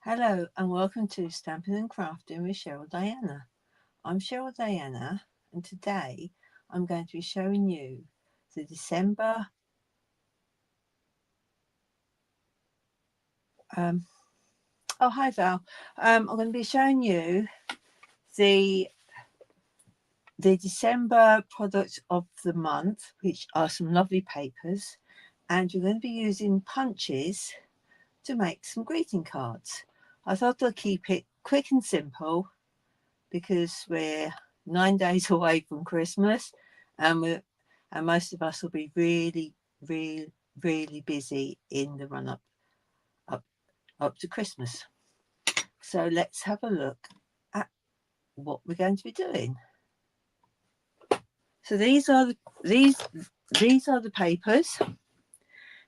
Hello and welcome to Stampin' and Crafting with Cheryl Diana. I'm Cheryl Diana and today I'm going to be showing you the December oh hi Val. I'm going to be showing you the December product of the month, which are some lovely papers, and you're going to be using punches to make some greeting cards. I thought I'd keep it quick and simple because we're 9 days away from Christmas, and most of us will be really busy in the run up up to Christmas. So let's have a look at what we're going to be doing. So these are the papers.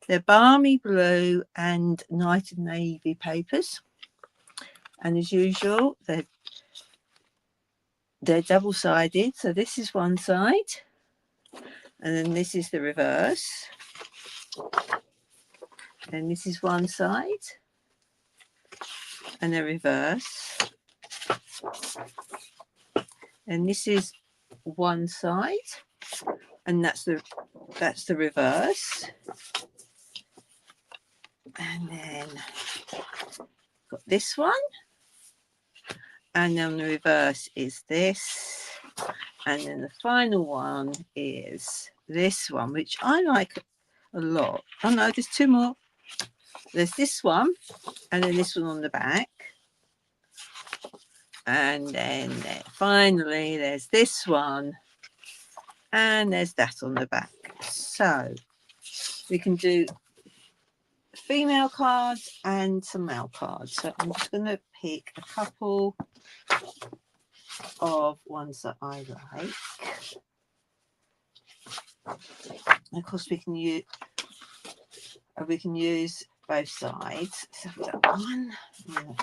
They're balmy blue and night and navy papers, and as usual they're double-sided. So this is one side, and then this is the reverse, and this is one side and the reverse, and this is one side and that's the reverse, and then got this one, and then the reverse is this, and then the final one is this one, which I like a lot. Oh no, there's two more. There's this one, and then this one on the back, and then finally there's this one, and there's that on the back. So we can do female cards and some male cards. So I'm just going to pick a couple of ones that I like. And of course we can use both sides. So I've got one. I'll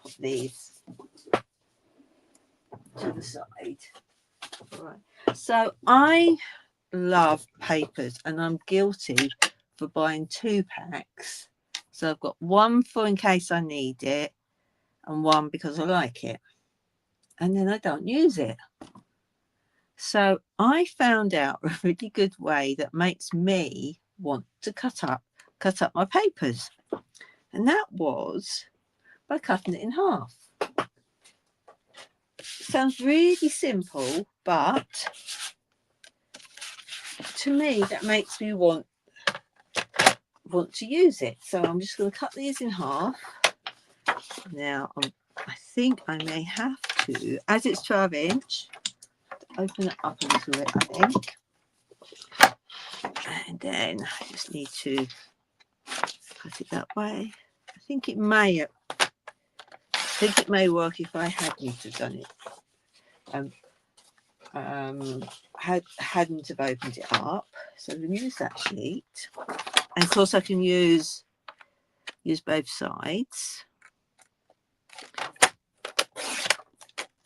put these to the side. Right. So I love papers, and I'm guilty for buying 2 packs. So I've got one for in case I need it, and one because I like it, and then I don't use it. So I found out a really good way that makes me want to cut up my papers, and that was by cutting it in half. Sounds really simple, but to me that makes me want to use it. So I'm just going to cut these in half. Now I think I may have to, as it's 12-inch, open it up a little bit, I think, and then I just need to cut it that way. I think it may work if I hadn't have done it. Hadn't have opened it up. So I'm going to use that sheet, and of course I can use both sides.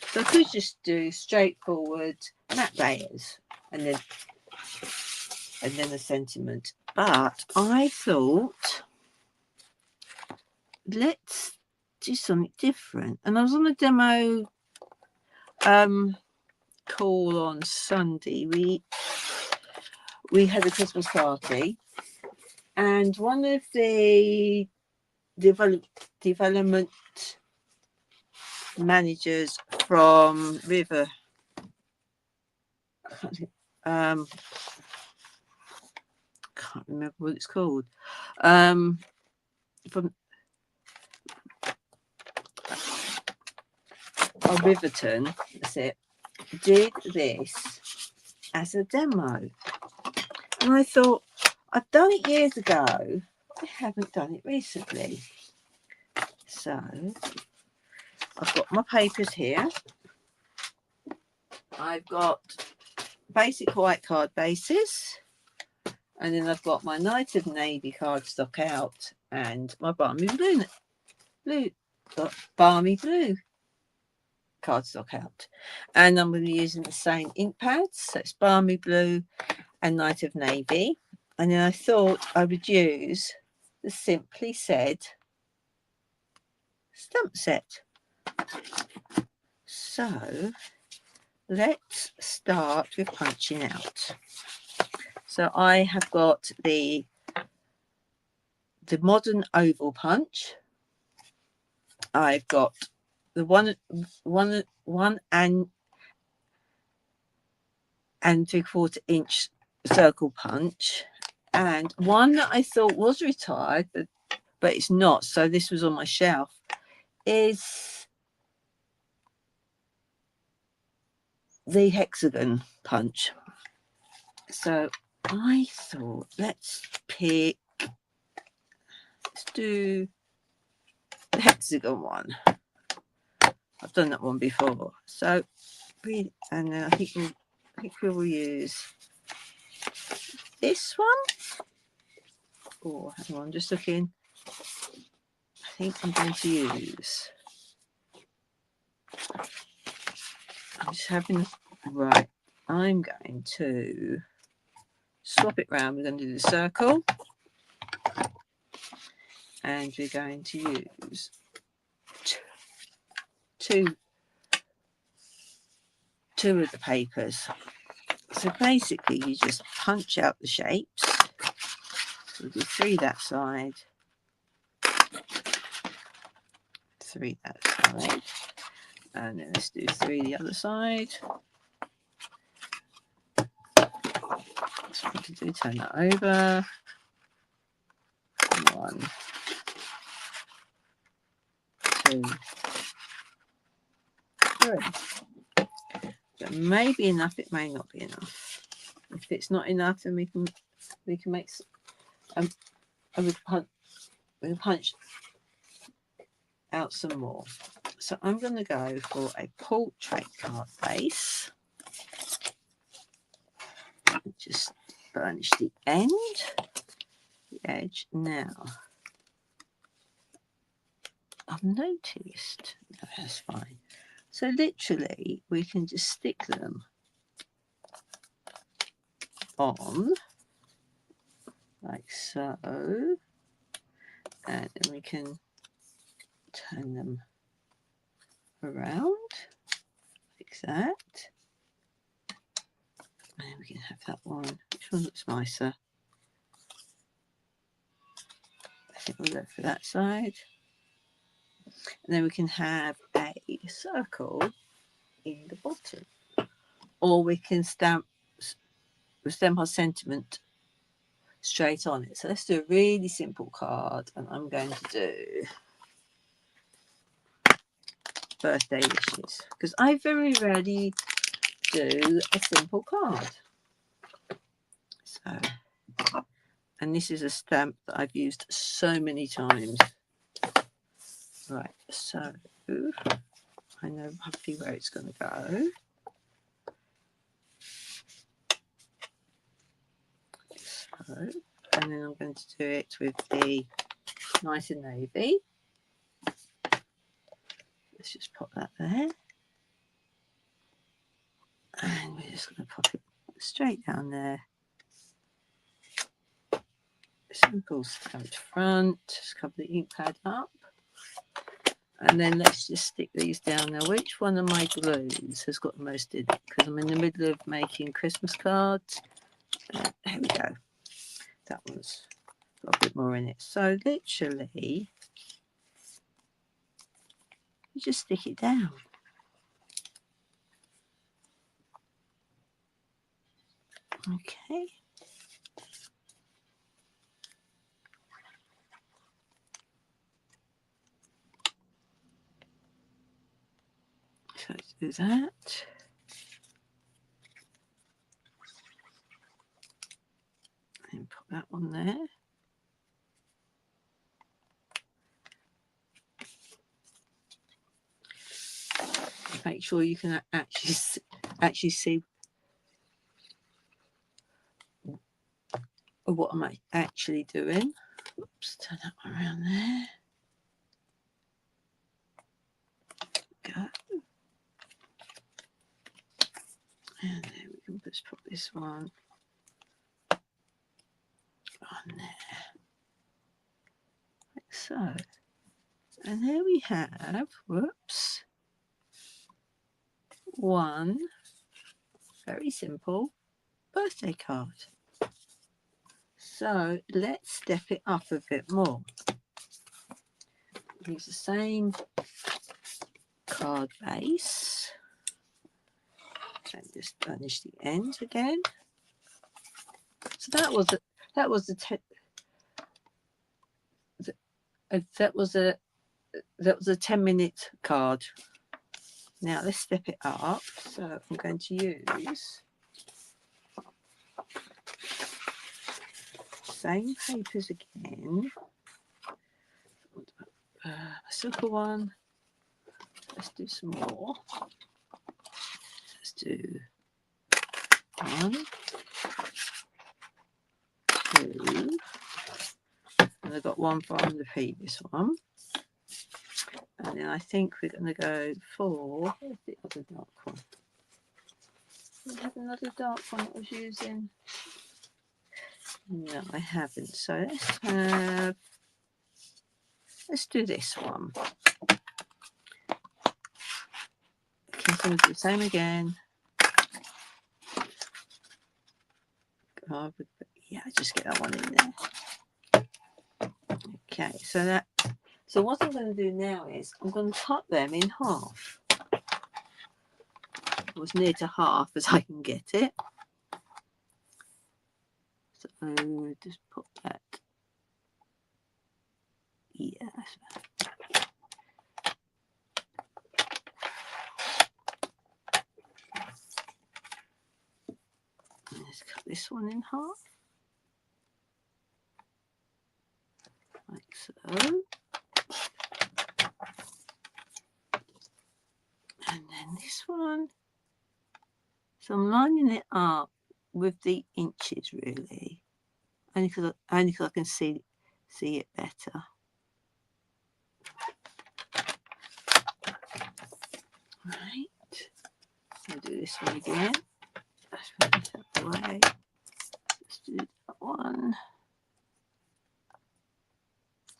So I could just do straightforward matte layers and then a sentiment, but I thought let's do something different. And I was on a demo call on Sunday. We had a Christmas party, and one of the development managers from River, can't remember what it's called, from Riverton, that's it, did this as a demo, and I thought, I've done it years ago, I haven't done it recently. So I've got my papers here. I've got basic white card bases, and then I've got my Night of Navy cardstock out, and my balmy blue cardstock out, and I'm going to be using the same ink pads, so it's balmy blue and Night of Navy. And then I thought I would use the Simply Said stamp set. So let's start with punching out. So I have got the modern oval punch. I've got the one and 3/4 inch circle punch, and one that I thought was retired, but it's not. So this was on my shelf. Is the hexagon punch. So I thought let's do the hexagon one. I've done that one before. So and I think we'll use this one. Oh, hang on, just looking. I think I'm going to use. I'm just having right. I'm going to swap it round. We're going to do the circle, and we're going to use two of the papers. So basically, you just punch out the shapes. So we'll do 3 that side, 3 that side, and then let's do 3 the other side. So what to do? Turn that over. 1, 2, 3. It may be enough. It may not be enough. If it's not enough, then we can make we'll punch out some more. So I'm going to go for a portrait card base. Just burnish the end, the edge. Now I've noticed, no, that's fine. So literally we can just stick them on like so, and then we can turn them around like that, and then we can have that one. Which one looks nicer? I think we'll go for that side, and then we can have a circle in the bottom, or we can stamp our sentiment straight on it. So let's do a really simple card, and I'm going to do birthday wishes, because I very rarely do a simple card. So, and this is a stamp that I've used so many times. Right, so I know roughly where it's going to go. So, and then I'm going to do it with the nice and navy. Let's just pop that there. And we're just going to pop it straight down there. Simple stamped front, just cover the ink pad up. And then let's just stick these down now. Which one of my glues has got the most in it? Because I'm in the middle of making Christmas cards. There we go. That one's got a bit more in it. So literally, you just stick it down. Okay. So let's do that. And put that one there. Make sure you can actually see what am I actually doing. Oops, turn that one around there. Go. And then we can just put this one on there, like so. And there we have, whoops, one very simple birthday card. So let's step it up a bit more. Use the same card base and just burnish the end again. So that was a 10-minute card. Now let's step it up. So I'm going to use same papers again. A silver one. Let's do some more. Let's do 1, 2, and I got one from the previous one. And then I think we're going to go for, where's the other dark one? Do I have another dark one I was using? No, I haven't. So let's do this one. Okay, so we'll do the same again. Yeah, just get that one in there. Okay, so what I'm going to do now is I'm going to cut them in half. As near to half as I can get it. So just put that. Yeah. Let's cut this one in half. Like so. And then this one. So I'm lining it up with the inches really. Only because I can see it better. Right. I'll do this one again. Let's put this out the way. Let's do that one.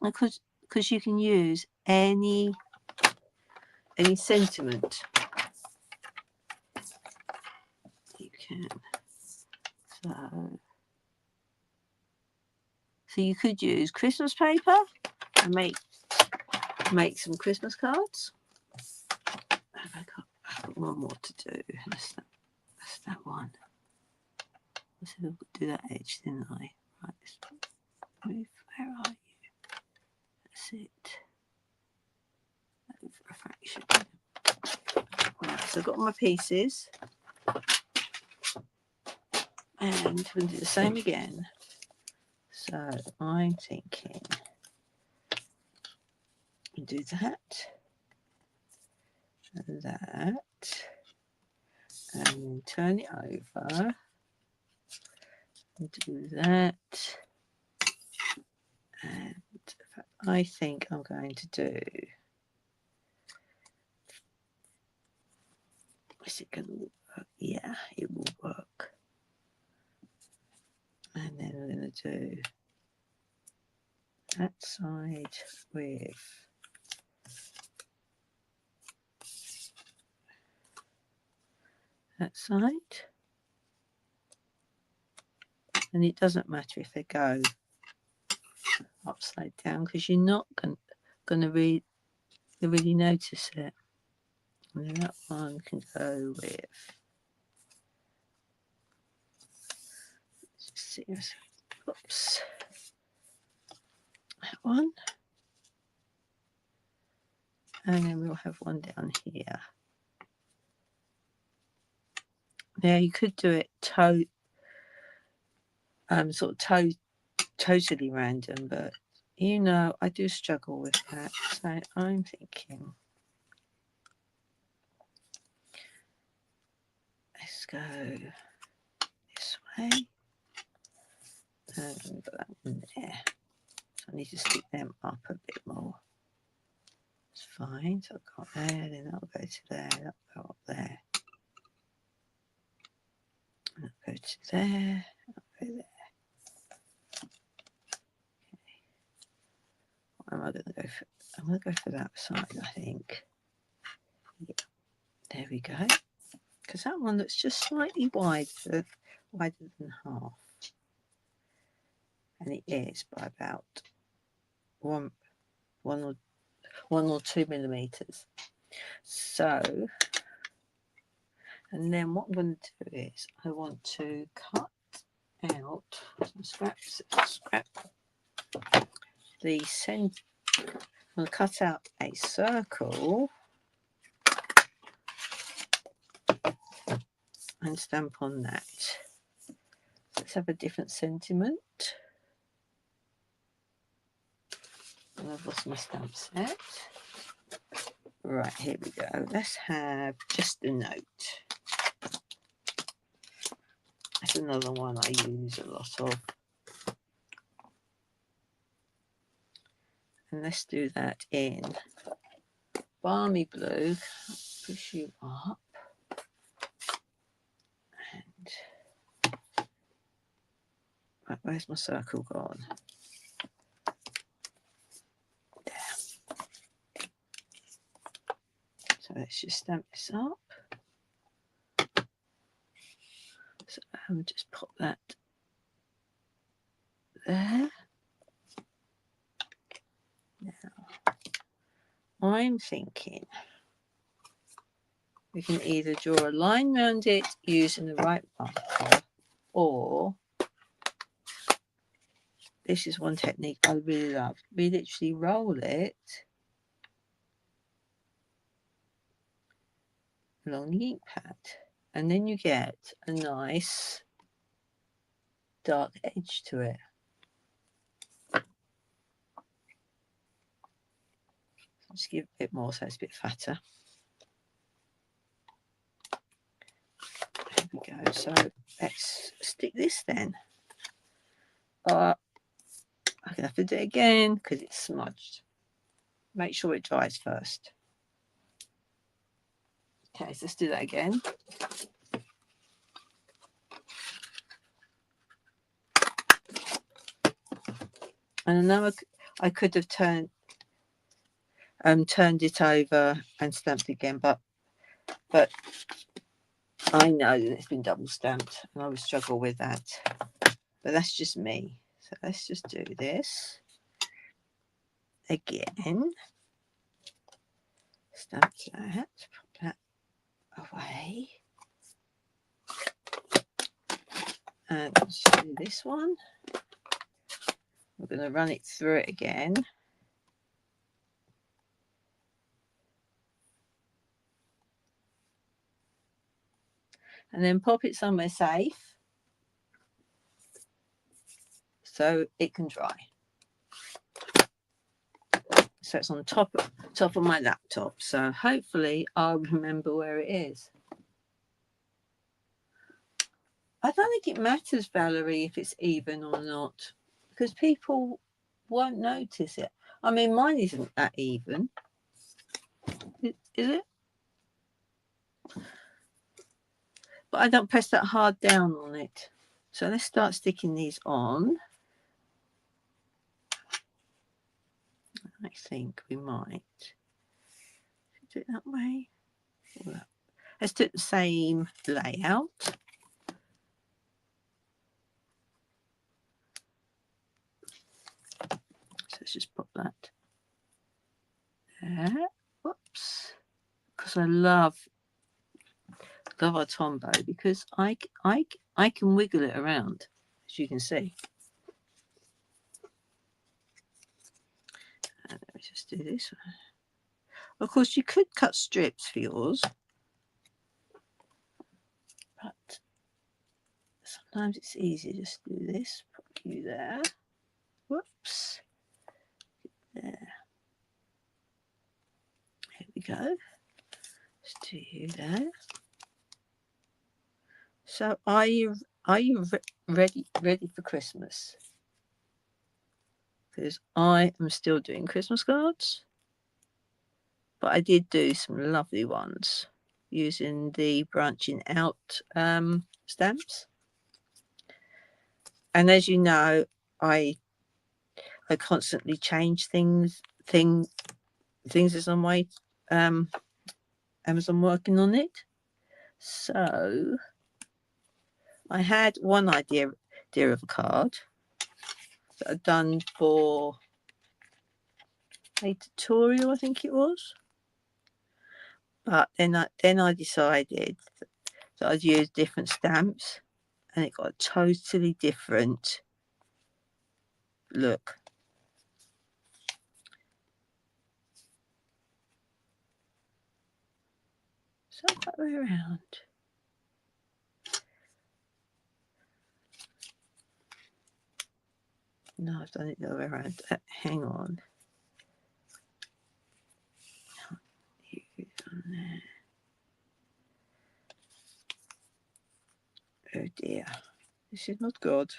Because you can use any sentiment. You can. So you could use Christmas paper and make some Christmas cards. I've got one more to do. That's that one. I said I'll do that edge, didn't I? Right. Move. Where are you? That's it. Over a fraction. Right, so I've got my pieces. And we'll do the same again. So I'm thinking do that and that, and then turn it over and do that. And I think I'm going to do, is it going to work? Yeah, it will work. And then we're going to do that side with that side. And it doesn't matter if they go upside down because you're not going to really notice it. And then that one can go with, let's just see, oops, that one. And then we'll have one down here. Now you could do it totally random, but you know I do struggle with that. So I'm thinking, let's go this way. And we've got that one there. So I need to stick them up a bit more. It's fine. So I've got there, then that'll go to there, that'll go up there. And I'll go to there, I'll go there. Okay. am I going to go for? I'm going to go for that side, I think. Yeah, there we go. Because that one looks just slightly wider than half, and it is by about one or 2 millimeters. So, and then what I'm going to do is I want to cut out some scrap the center. I'm going to cut out a circle and stamp on that. Let's have a different sentiment. And I've lost my stamp set. Right, here we go. Let's have just a note. That's another one I use a lot of. And let's do that in Balmy Blue. Push you up. And right, where's my circle gone? There. So let's just stamp this up. So just pop that there. Now, I'm thinking we can either draw a line around it using the right marker, or this is one technique I really love. We literally roll it along the ink pad, and then you get a nice dark edge to it. Just give it a bit more so it's a bit fatter. There we go. So let's stick this then. I'm going to have to do it again because it's smudged. Make sure it dries first. Okay, so let's do that again. And I know I could have turned it over and stamped again, but I know that it's been double stamped and I would struggle with that. But that's just me. So let's just do this again. Stamp that, put that away. And let's do this one. We're going to run it through it again. And then pop it somewhere safe so it can dry. So it's on top of my laptop. So hopefully I'll remember where it is. I don't think it matters, Valerie, if it's even or not, because people won't notice it. I mean, mine isn't that even. Is it? But I don't press that hard down on it. So let's start sticking these on. I think we might do it that way. Let's do the same layout. So let's just put that there. Whoops. Because I love our Tombow, because I can wiggle it around, as you can see. And let me just do this one. Of course, you could cut strips for yours, but sometimes it's easier just to do this. Put you there. Whoops. There. Here we go. Let's do you there. So are you ready for Christmas? Because I am still doing Christmas cards, but I did do some lovely ones using the branching out stamps. And as you know, I I constantly change things as I'm Amazon working on it. So I had one idea of a card that I'd done for a tutorial, I think it was. But then I decided that I'd use different stamps, and it got a totally different look. So that way around. No, I've done it the other way around. Hang on. Oh dear, this is not good.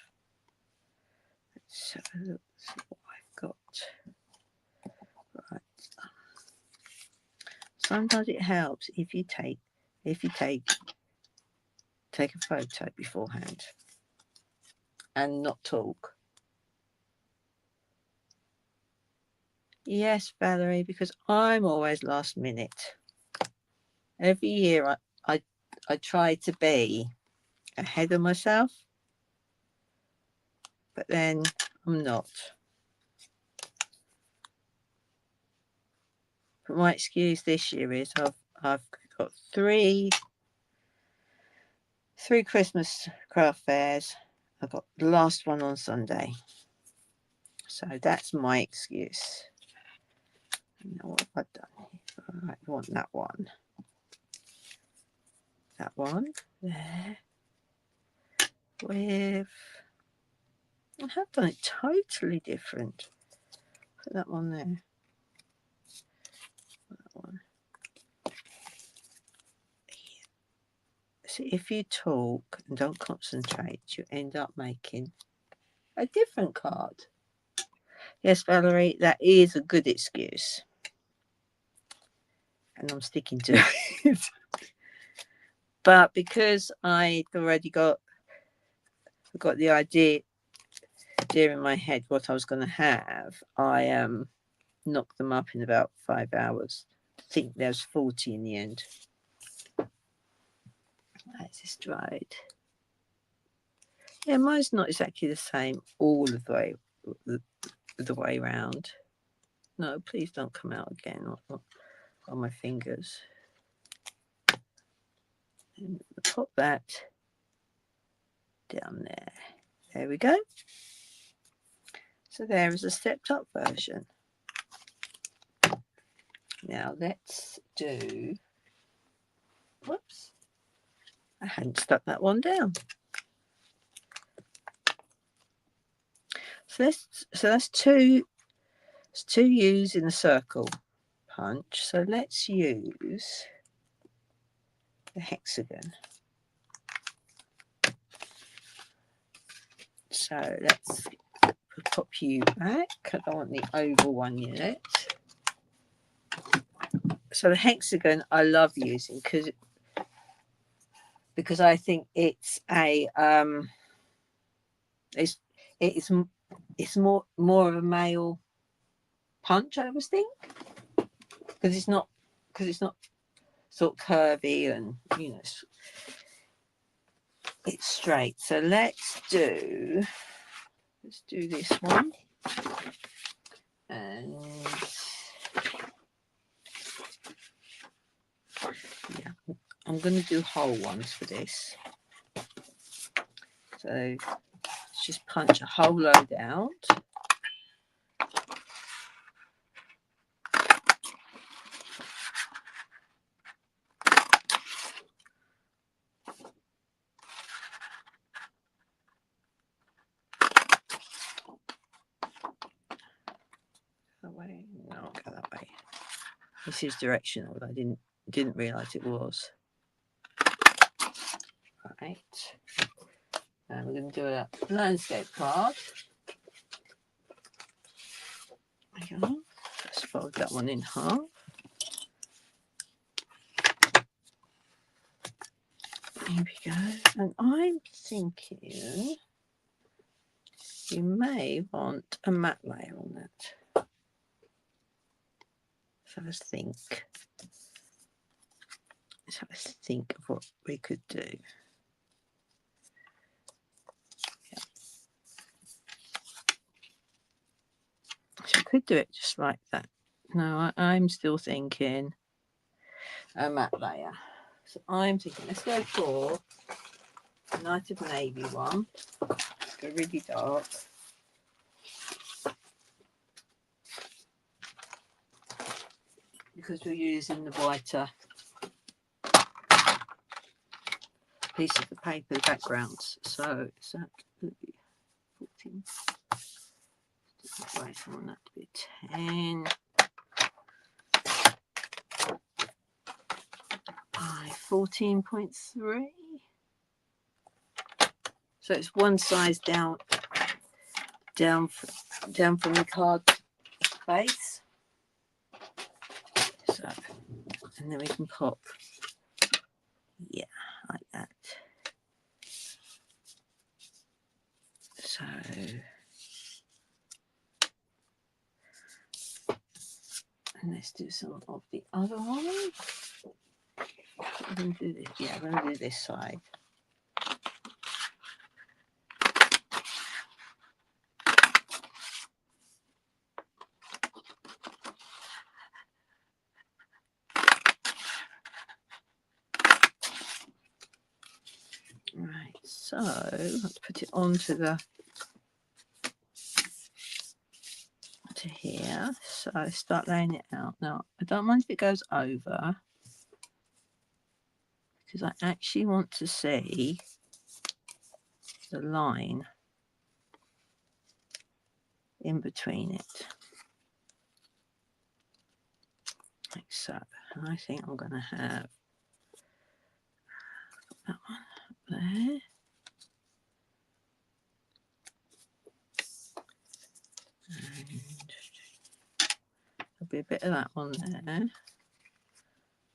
Let's have a look, see what I've got. Right. Sometimes it helps if you take a photo beforehand and not talk. Yes, Valerie, because I'm always last minute. Every year I try to be ahead of myself, but then I'm not. But my excuse this year is I've got three Christmas craft fairs. I've got the last one on Sunday, so that's my excuse. Now what have I done here? All right, I want that one. That one there. With I have done it totally different. Put that one there. Put that one. See, if you talk and don't concentrate, you end up making a different card. Yes, Valerie, that is a good excuse. And I'm sticking to it. But because I'd already got the idea in my head what I was going to have, I knocked them up in about 5 hours. I think there's 40 in the end. That's this dried. Yeah, mine's not exactly the same all of the way around. No, please don't come out again on my fingers. And pop that down there. There we go. So there is a stepped up version. Now let's do, whoops, I hadn't stuck that one down. So that's two U's in a circle punch. So let's use the hexagon. So let's pop you back. I don't want the oval one yet. So the hexagon I love using because I think it's a it's more of a male punch, I always think, because it's not sort of curvy and it's straight. So let's do this one, and yeah, I'm going to do whole ones for this. So let's just punch a whole load out. That way? No, I'll go that way. This is directional. I didn't realise it was. Right. And we're going to do a landscape card. There you go. Let's fold that one in half. Here we go. And I'm thinking you may want a matte layer on that. So let's think. Let's have a think of what we could do. Yeah. So I could do it just like that. No, I'm still thinking a matte layer. So I'm thinking, let's go for a Night of Navy one. Let's go really dark. Because we're using the whiter piece of the paper backgrounds. So is that 14? Right, I want that to be 10. 14.3. So it's one size down from the card base. So, and then we can pop, yeah, like that. So, and let's do some of the other one. I'm going to do this. Yeah, I'm going to do this side. Right, so let's put it onto to here. So start laying it out. Now, I don't mind if it goes over, because I actually want to see the line in between it, like so. And I think I'm going to have that one up there. And there'll be a bit of that one there.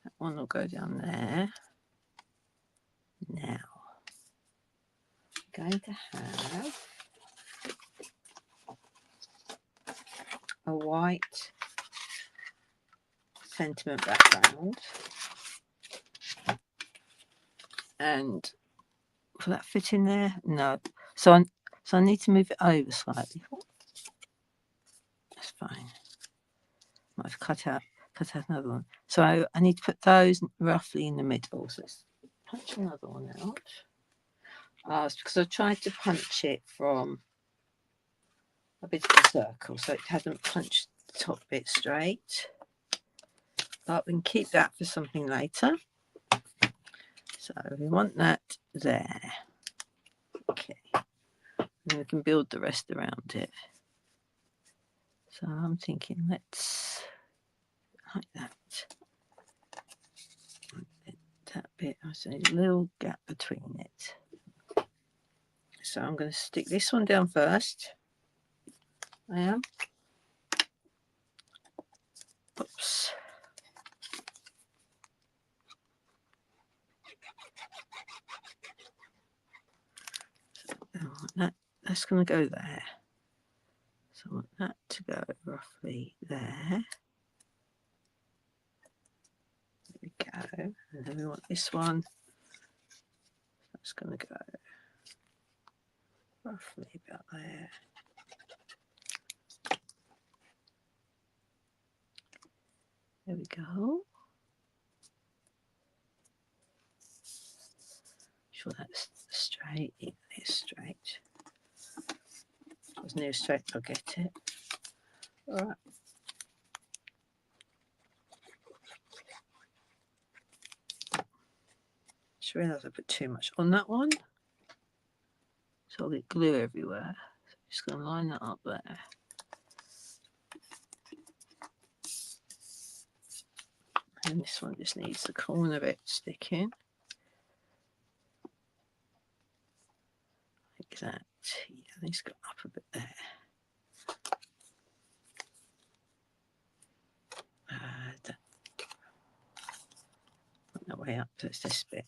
That one will go down there. Now, I'm going to have a white sentiment background. And will that fit in there? No. So I need to move it over slightly. That's fine. Might have cut out another one. So I need to put those roughly in the middle. So let's punch another one out. It's because I tried to punch it from a bit of a circle, so it hadn't punched the top bit straight. But we can keep that for something later. So we want that there. Okay. And we can build the rest around it. So I'm thinking, let's like that. That bit, I see a little gap between it. So I'm going to stick this one down first. I am. Oops. So that's going to go there. So I want that to go roughly there. There we go. And then we want this one. That's going to go roughly about there. There we go. Sure that's straight. Yeah, it's straight. If it was near straight, I'll get it. All right. Just realised I put too much on that one. So I'll get glue everywhere. So I'm just going to line that up there. And this one just needs the corner bit sticking. Like that. Yeah, I think it's got up a bit there. Put that way up, so it's this bit.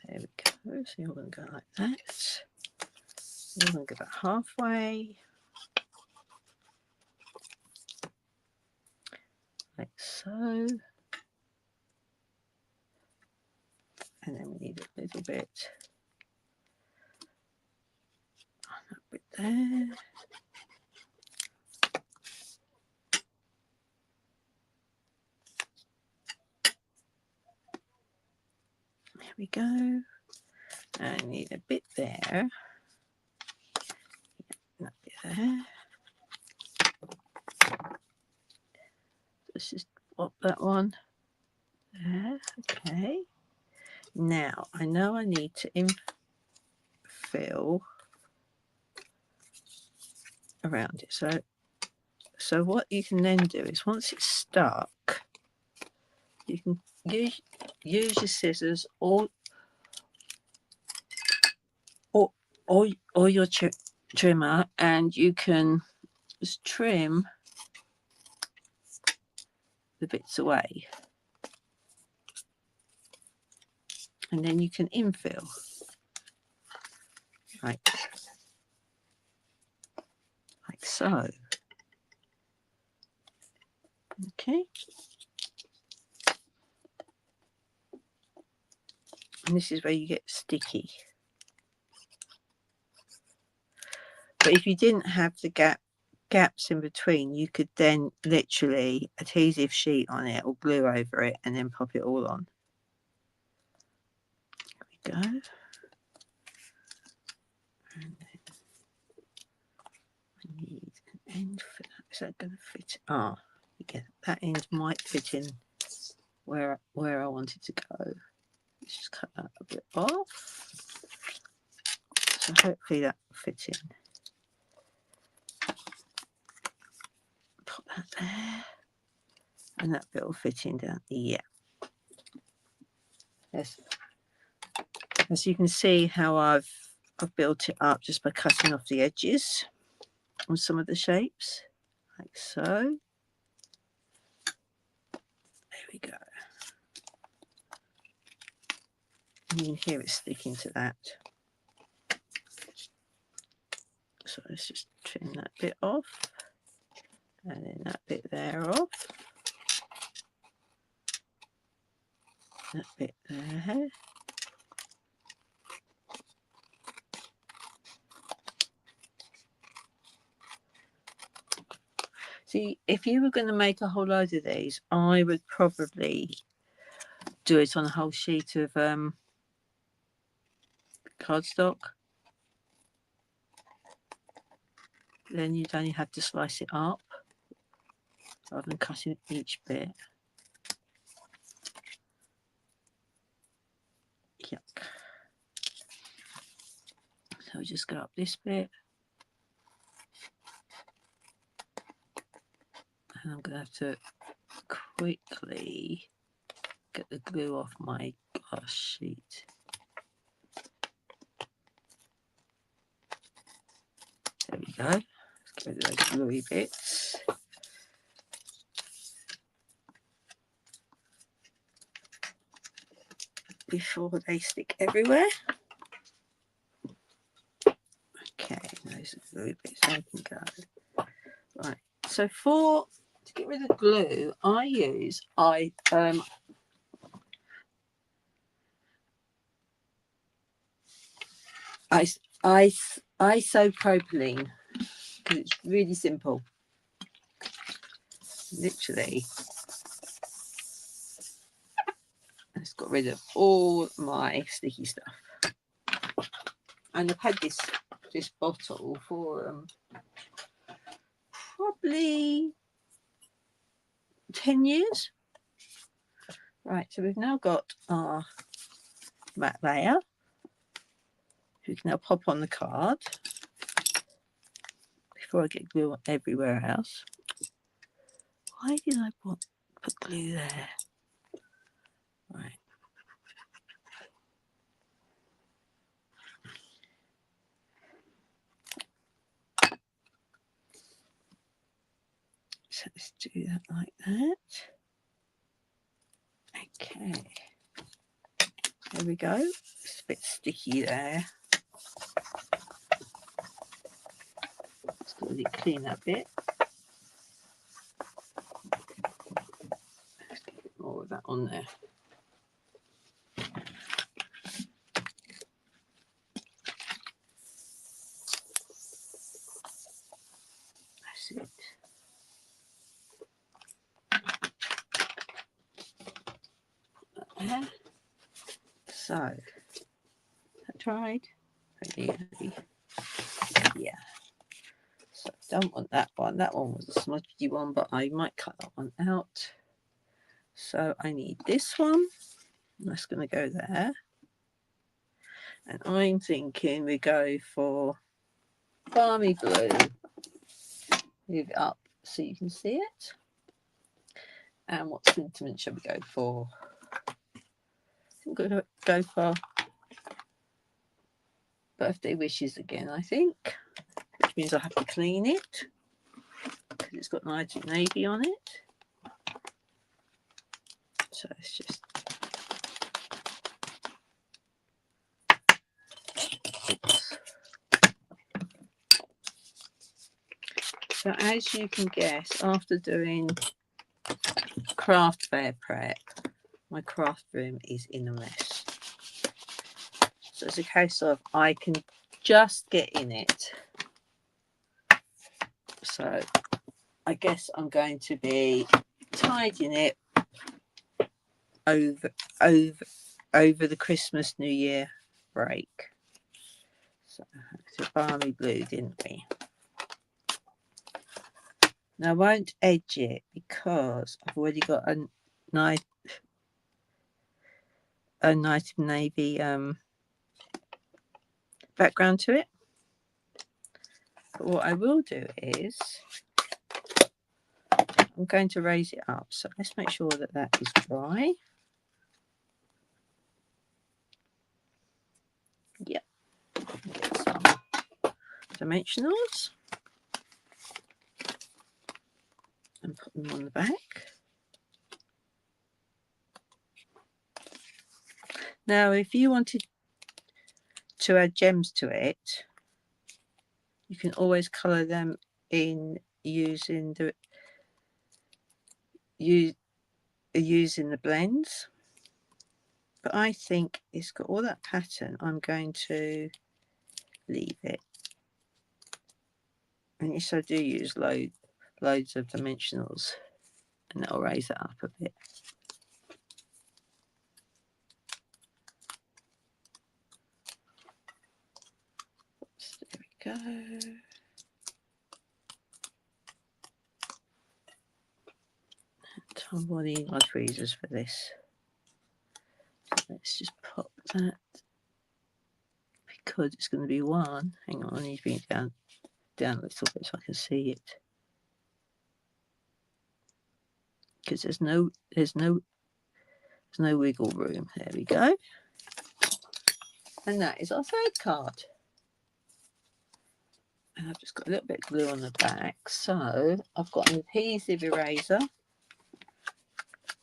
There we go. So you're going to go like that. You're going to go about halfway. Like so. And then we need a little bit on that bit there. There we go. And need a bit there. That bit there. Let's just pop that one there. Okay. Now I know I need to infill around it. So what you can then do is once it's stuck, you can use your scissors or your trimmer, and you can just trim the bits away, and then you can infill like so. Okay, and this is where you get sticky. But if you didn't have the gaps in between, you could then literally adhesive sheet on it or glue over it and then pop it all on. There we go. And then I need an end for that. Is that going to fit? Ah, yeah, that end might fit in where I wanted to go. Let's just cut that a bit off. So hopefully that will fit in. Put that there, and that bit will fit in down. Yeah. Yes. As you can see how I've built it up just by cutting off the edges on some of the shapes, like so. There we go. And you can hear it sticking to that. So let's just trim that bit off, and then that bit there off. That bit there. See, if you were going to make a whole load of these, I would probably do it on a whole sheet of cardstock. Then you'd only have to slice it up rather than cutting each bit. Yuck. So I'll just go up this bit. And I'm going to have to quickly get the glue off my glass sheet. There we go. Let's get rid of those gluey bits. Before they stick everywhere. Okay, those are gluey bits. They can go. Right. So to get rid of glue, I use isopropylene, because it's really simple. Literally, it's got rid of all my sticky stuff. And I've had this bottle for probably 10 years. Right, so we've now got our matte layer. We can now pop on the card before I get glue everywhere else. Why did I put glue there? Right. So let's do that like that. Okay. There we go. Let's a bit sticky there. Just got to clean that bit. Let's get a bit more of that on there. That's it. There. So, that dried? Yeah. So I don't want that one. That one was a smudgy one, but I might cut that one out. So I need this one. That's going to go there. And I'm thinking we go for Balmy Blue. Move it up so you can see it. And what sentiment shall we go for? I'm going to go for Birthday Wishes again, I think. Which means I have to clean it. Because it's got Night Navy on it. So it's just... Oops. So as you can guess, after doing craft fair prep, my craft room is in a mess. So it's a case of I can just get in it. So I guess I'm going to be tidying it over the Christmas New Year break. So it's a Balmy Blue, didn't we? Now I won't edge it because I've already got a nice navy background to it. But what I will do is I'm going to raise it up. So let's make sure that that is dry. Yep. Get some dimensionals and put them on the back. Now, if you wanted to add gems to it, you can always colour them in using the blends. But I think it's got all that pattern. I'm going to leave it. And yes, I do use loads of dimensionals, and that'll raise it up a bit. Oops, there we go. I'm wanting my tweezers for this. So let's just pop that because it's going to be one. Hang on, I need to bring it down a little bit so I can see it. Because there's no wiggle room. There we go. And that is our third card. And I've just got a little bit of glue on the back. So I've got an adhesive eraser.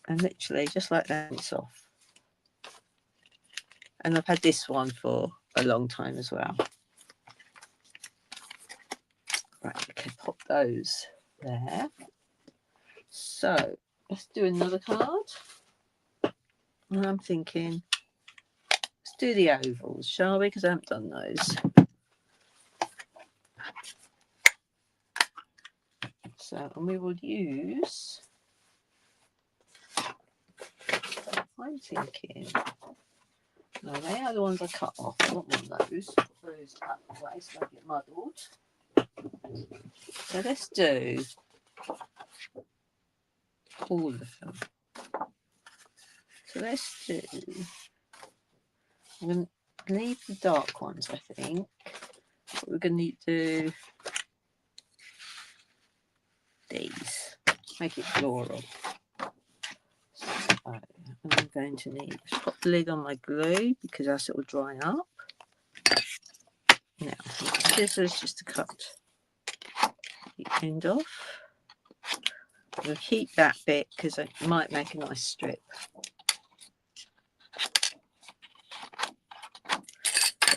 And literally just like that, it's off. And I've had this one for a long time as well. Right, okay, pop those there. So let's do another card. And I'm thinking, let's do the ovals, shall we? Because I haven't done those. So, and we will use, I'm thinking, no, they are the ones I cut off. I don't want those. Put those out of the way so they get muddled. So let's do all of them. So let's do, I'm going to leave the dark ones, I think. But we're going to need to do these. Make it floral. So I'm going to need to put the lid on my glue because else it will dry up. Now, scissors just to cut the end off. We'll keep that bit because it might make a nice strip.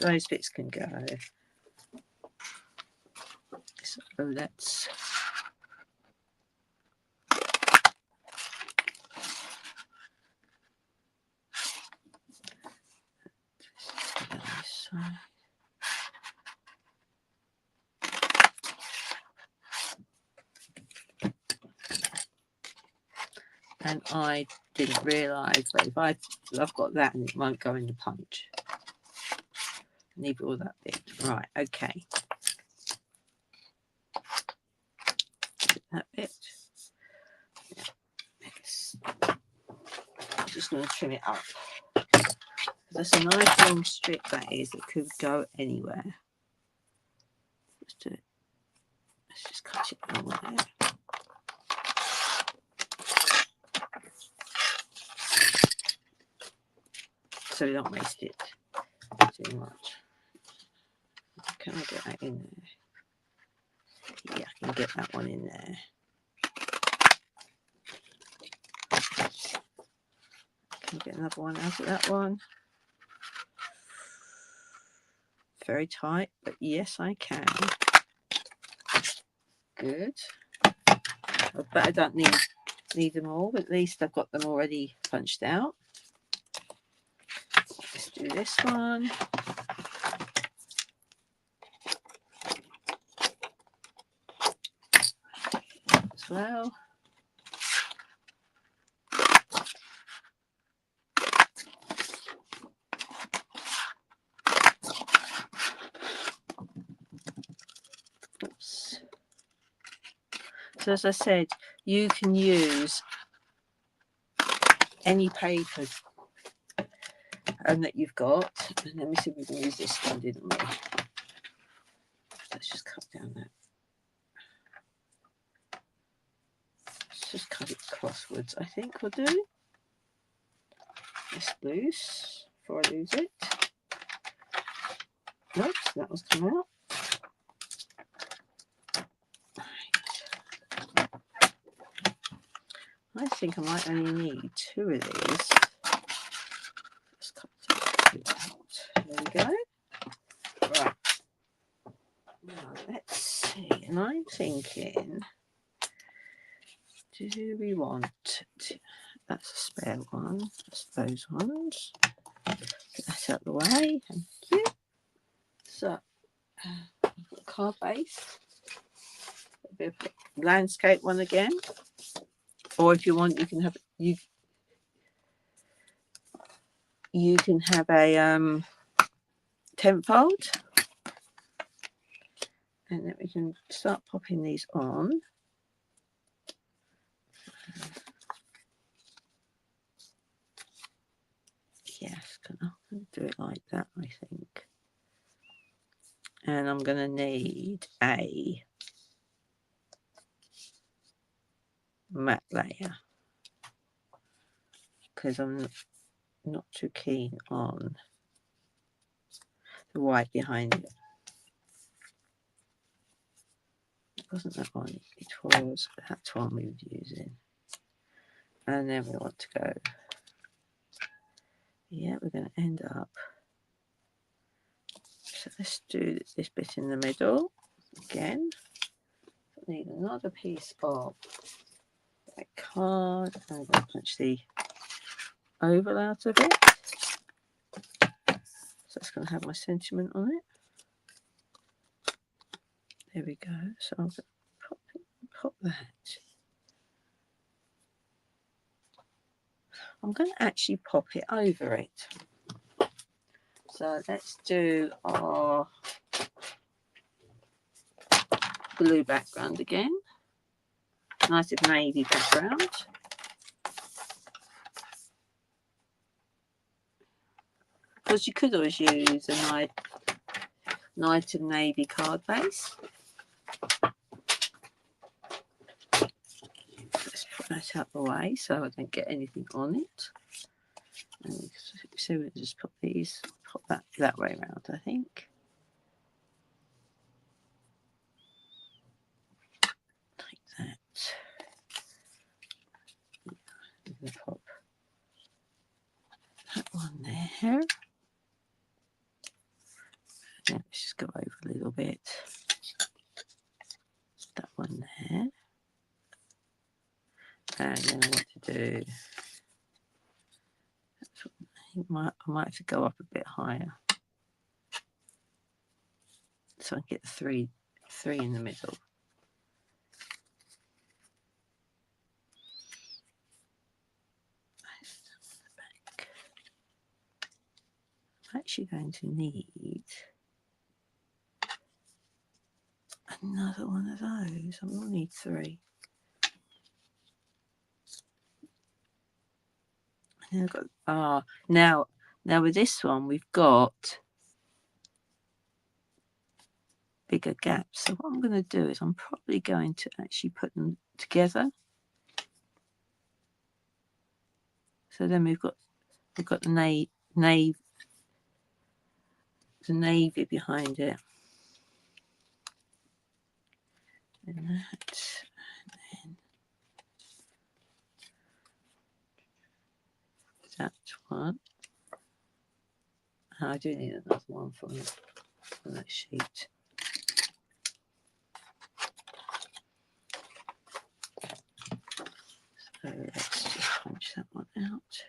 those bits can go. So let's and I didn't realise that if I've got that and it won't go in the punch. Leave all that bit. Right, okay. That bit. Yeah. I'm just going to trim it up. That's a nice long strip that is. It could go anywhere. Let's do it. Let's just cut it all there. So we don't waste it too much. Can I get that in there? Yeah, I can get that one in there. Can I get another one out of that one? Very tight, but yes, I can. Good. But I don't need them all, but at least I've got them already punched out. Let's do this one. As well. Oops. So as I said, you can use any paper that you've got. And let me see if we can use this one, didn't we? Let's just cut down that. Let's just cut it crosswards, I think we'll do. It's loose before I lose it. Oops, that was come out. I think I might only need 2 of these. Let's cut it out. There we go. Right. Now let's see. And I'm thinking, do we want to, that's a spare one. That's those ones. Get that out of the way. Thank you. So, I've got a card base. A bit of a landscape one again. Or if you want, you can have you can have a tenfold, and then we can start popping these on. Yes, I'm going to do it like that, I think. And I'm going to need a matte layer because I'm not too keen on the white behind it. It wasn't that one, it was that one we were using. And then we want to go, yeah, we're going to end up. So let's do this bit in the middle again. I need another piece of that card. I'm going to punch the oval out of it. So it's going to have my sentiment on it. There we go. So I'm going to pop that. I'm going to actually pop it over it. So let's do our blue background again. Nice navy background. Because you could always use a nice navy card base. Let's put that out the way so I don't get anything on it. And so we'll just put these, pop that way around, I think. Like that. I'm going to pop that one there. Yeah, let's just go over a little bit. That one there. And then I want to do, I might have to go up a bit higher. So I get three in the middle. I'm actually going to need another one of those. I will need 3. And I've got, now with this one we've got bigger gaps. So what I'm going to do is I'm probably going to actually put them together. So then we've got the navy behind it. And that one. I do need another one from that sheet. So let's just punch that one out.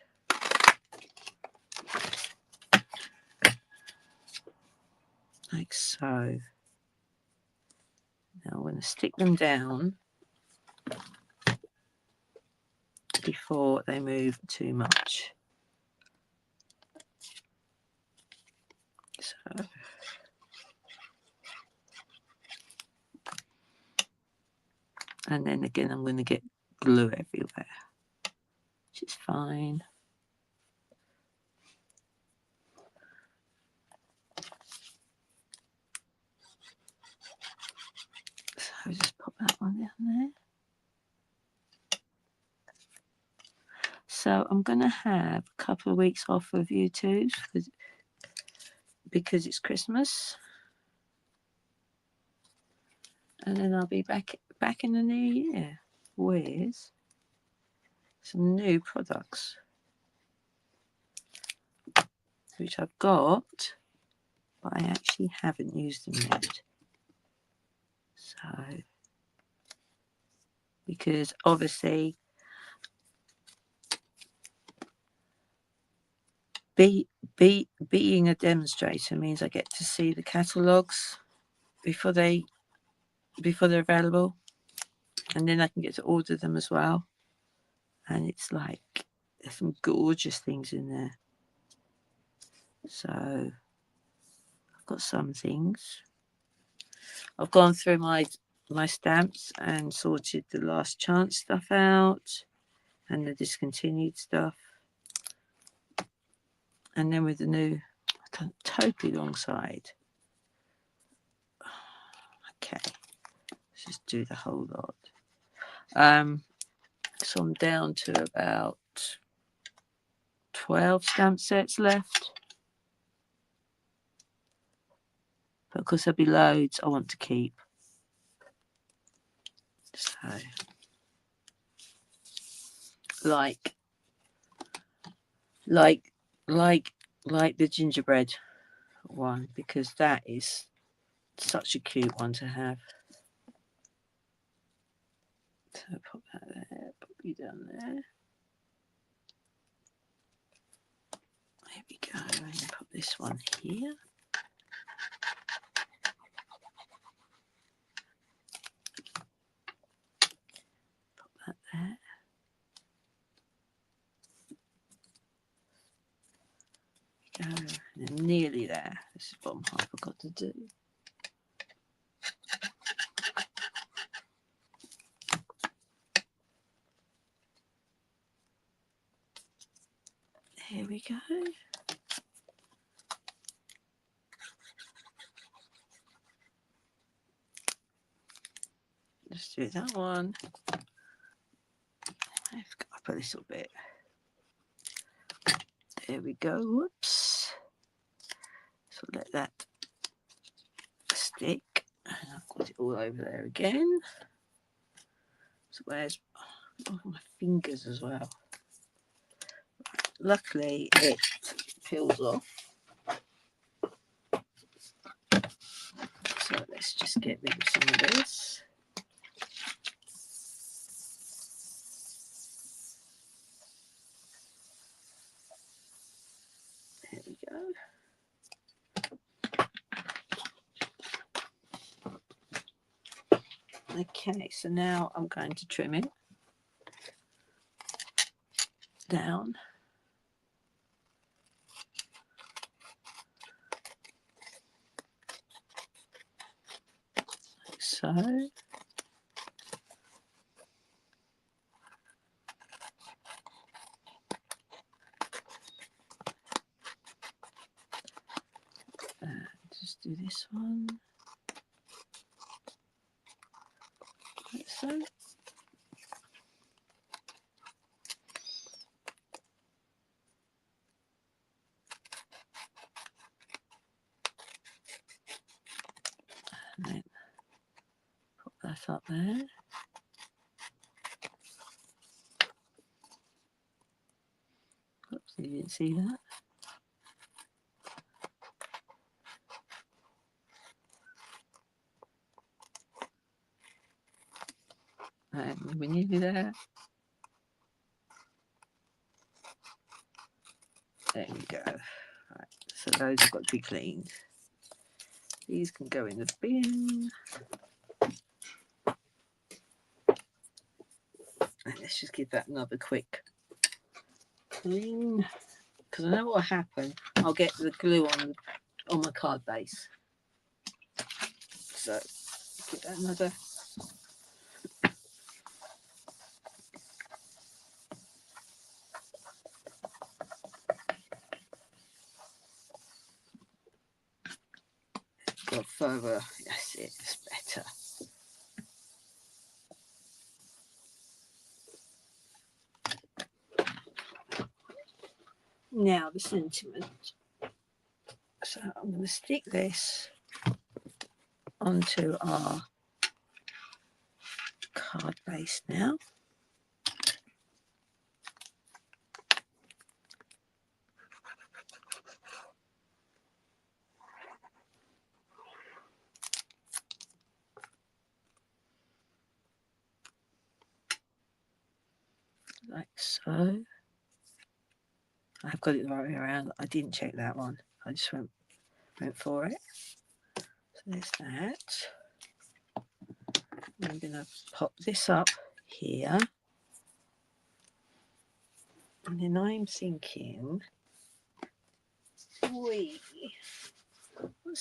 Like so. Now I'm going to stick them down before they move too much. So and then again I'm going to get glue everywhere, which is fine. So just pop that one down there. So I'm going to have a couple of weeks off of YouTube because it's Christmas. And then I'll be back in the new year with some new products, which I've got, but I actually haven't used them yet. So, because obviously being a demonstrator means I get to see the catalogues before they're available, and then I can get to order them as well. And it's like there's some gorgeous things in there. So I've got some things. I've gone through my stamps and sorted the last chance stuff out and the discontinued stuff. And then with the new, I've done totally wrong side. Okay, let's just do the whole lot. So I'm down to about 12 stamp sets left. But of course there'll be loads I want to keep. So, like the gingerbread one, because that is such a cute one to have. So put that there, put you down there. There we go. And put this one here. Put that there. There we go. And then nearly there. This is what I forgot to do. Here we go. Let's do that one. I've got up a little bit. There we go. Whoops. So let that stick. And I've got it all over there again. So where's my fingers as well? Luckily it peels off. So let's just get rid of some of this. There we go. Okay, so now I'm going to trim it down. Like so. Just do this one. Like so. And then put that up there. Oops, you didn't see that. And we're nearly there. There we go. Right, so those have got to be cleaned. These can go in the bin. And let's just give that another quick clean. Because I know what will happen. I'll get the glue on my card base. So give that another. Go further. Yes, it's better. Now the sentiment. So I'm going to stick this onto our card base now. Like so. I've got it the right way around. I didn't check that one. I just went for it. So there's that. I'm going to pop this up here. And then I'm thinking, what's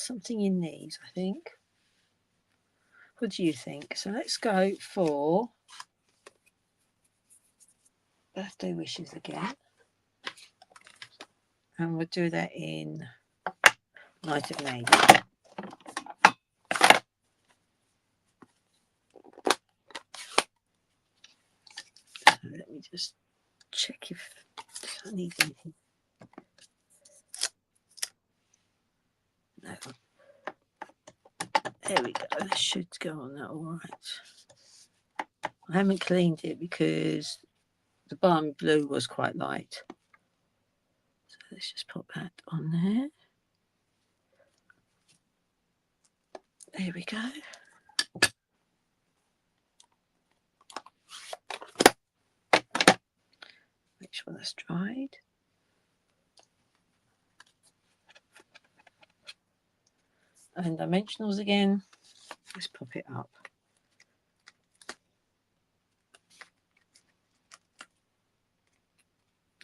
something in these, I think. What do you think? So let's go for birthday wishes again. And we'll do that in Night of Navy. So let me just check if I need anything. No. There we go. This should go on that all right. I haven't cleaned it because the balmy blue was quite light. So let's just put that on there. There we go. Make sure that's dried. And dimensionals again. Let's pop it up.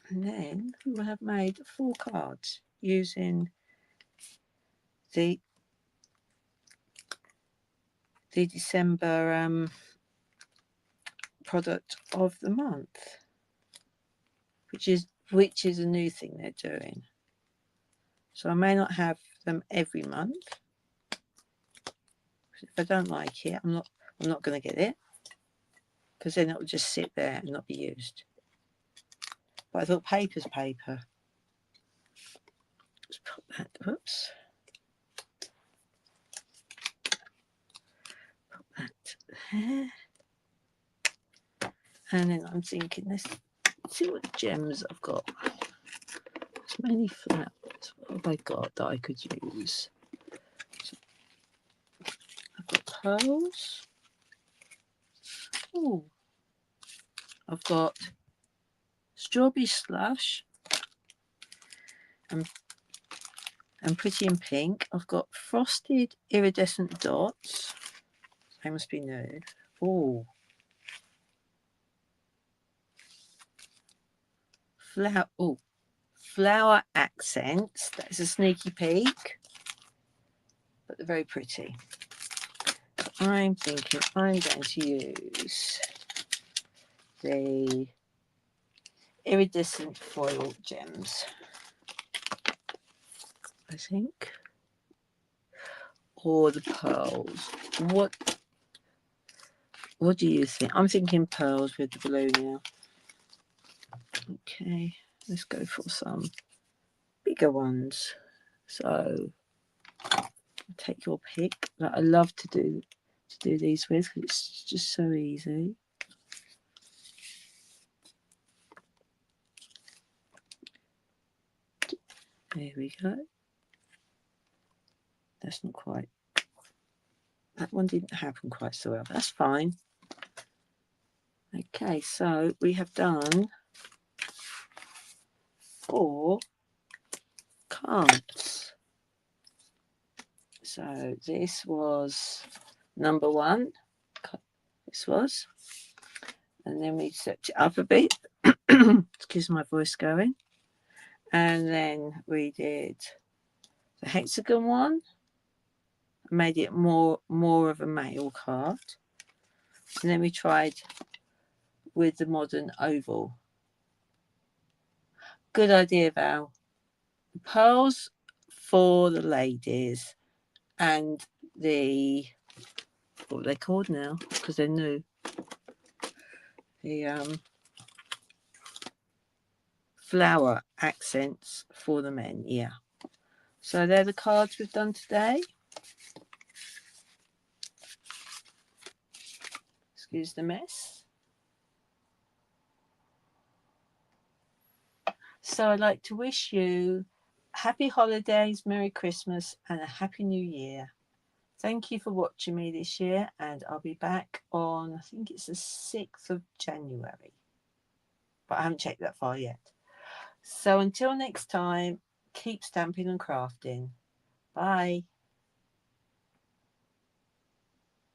And then we will have made 4 cards using the December product of the month, which is a new thing they're doing. So I may not have them every month. If I don't like it, I'm not going to get it, because then it will just sit there and not be used. But I thought paper's paper. Let's put that. Whoops. Put that there. And then I'm thinking, let's see what gems I've got. There's many flowers. What have I got that I could use? pearls. Oh, I've got strawberry slush and pretty in pink. I've got frosted iridescent dots. They must be new. Oh, flower accents. That's a sneaky peek, but they're very pretty. I'm thinking I'm going to use the iridescent foil gems, I think, or the pearls. What do you think? I'm thinking pearls with the blue now. Okay, let's go for some bigger ones. So take your pick. That I love to do these with because it's just so easy. There we go. That's not quite. That one didn't happen quite so well. That's fine. Okay, so we have done 4 cards. So this was number 1. This was, and then we set it up a bit. Excuse my voice going. And then we did the hexagon one. Made it more of a male card. And then we tried with the modern oval. Good idea, Val. Pearls for the ladies and the, what are they called now? Because they're new. The flower accents for the men. Yeah. So they're the cards we've done today. Excuse the mess. So I'd like to wish you happy holidays, Merry Christmas, and a Happy New Year. Thank you for watching me this year, and I'll be back on, I think it's the 6th of January. But I haven't checked that far yet. So until next time, keep stamping and crafting. Bye.